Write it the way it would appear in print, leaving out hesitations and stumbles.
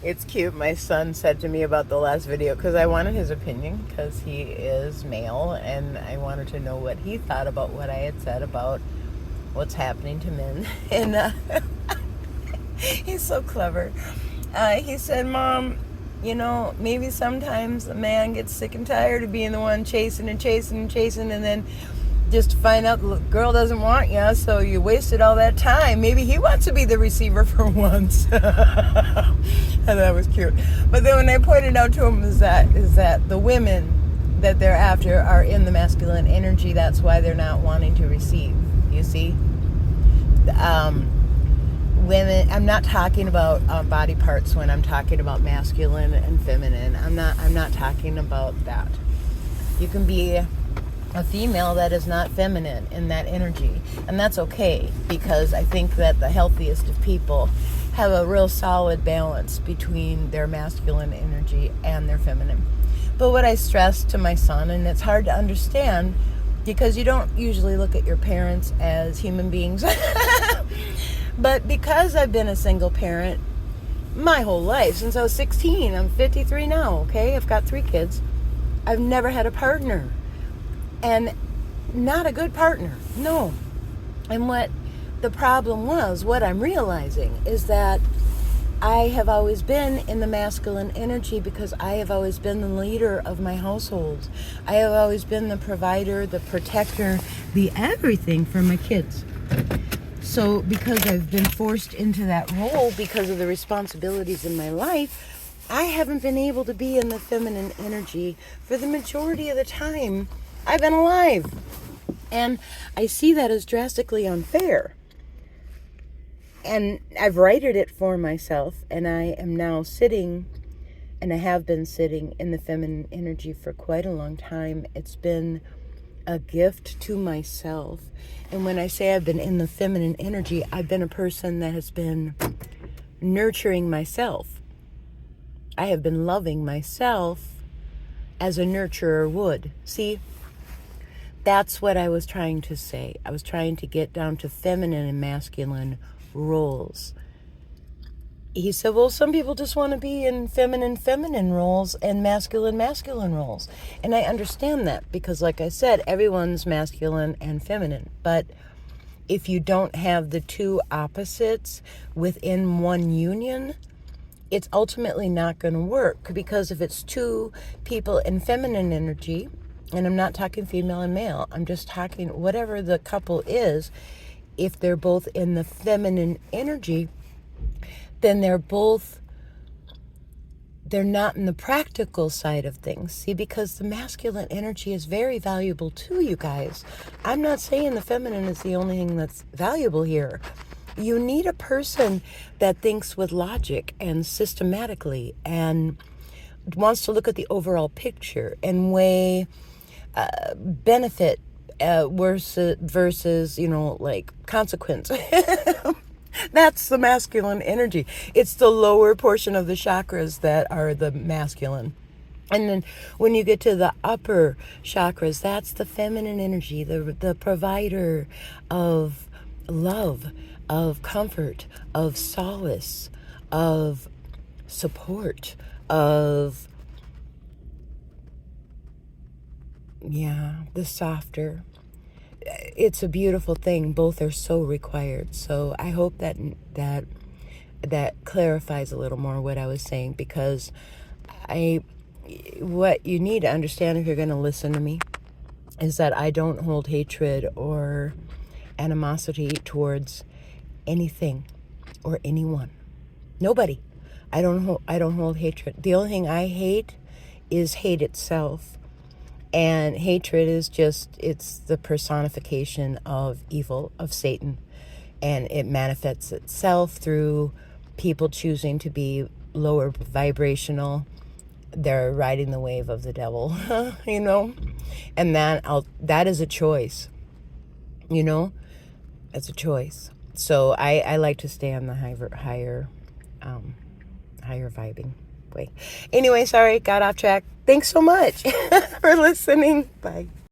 It's cute. My son said to me about the last video because I wanted his opinion because he is male and I wanted to know what he thought about what I had said about what's happening to men. And he's so clever. He said, Mom, maybe sometimes a man gets sick and tired of being the one chasing and chasing and chasing, and then just to find out the girl doesn't want you, so you wasted all that time. Maybe he wants to be the receiver for once. And that was cute. But then when I pointed out to him is that the women that they're after are in the masculine energy. That's why they're not wanting to receive. You see? Women, I'm not talking about body parts when I'm talking about masculine and feminine. I'm not talking about that. You can be a female that is not feminine in that energy, and that's okay, because I think that the healthiest of people have a real solid balance between their masculine energy and their feminine. But what I stress to my son, and it's hard to understand because you don't usually look at your parents as human beings, but because I've been a single parent my whole life since I was 16, I'm 53 now, okay? I've got 3 kids. I've never had a partner. And not a good partner, no. And what the problem was, what I'm realizing is that I have always been in the masculine energy because I have always been the leader of my household. I have always been the provider, the protector, the everything for my kids. So because I've been forced into that role because of the responsibilities in my life, I haven't been able to be in the feminine energy for the majority of the time I've been alive. And I see that as drastically unfair. And I've righted it for myself, and I am now sitting, and I have been sitting in the feminine energy for quite a long time. It's been a gift to myself. And when I say I've been in the feminine energy, I've been a person that has been nurturing myself. I have been loving myself as a nurturer would. See? That's what I was trying to say. I was trying to get down to feminine and masculine roles. He said, well, some people just want to be in feminine roles and masculine roles. And I understand that because, like I said, everyone's masculine and feminine. But if you don't have the two opposites within one union, it's ultimately not going to work, because if it's two people in feminine energy, and I'm not talking female and male, I'm just talking whatever the couple is, if they're both in the feminine energy, then they're not in the practical side of things. See, because the masculine energy is very valuable to you guys. I'm not saying the feminine is the only thing that's valuable here. You need a person that thinks with logic and systematically and wants to look at the overall picture and weigh benefit versus, like consequence. That's the masculine energy. It's the lower portion of the chakras that are the masculine. And then when you get to the upper chakras, that's the feminine energy, the provider of love, of comfort, of solace, of support, of, the softer. It's a beautiful thing. Both are so required. So I hope that clarifies a little more what I was saying, because what you need to understand if you're going to listen to me is that I don't hold hatred or animosity towards anything or anyone. Nobody. I don't hold hatred. The only thing I hate is hate itself. And hatred is it's the personification of evil, of Satan. And it manifests itself through people choosing to be lower vibrational. They're riding the wave of the devil, And that is a choice, It's a choice. So I like to stay on the higher vibing way. Anyway, sorry, got off track. Thanks so much for listening. Bye.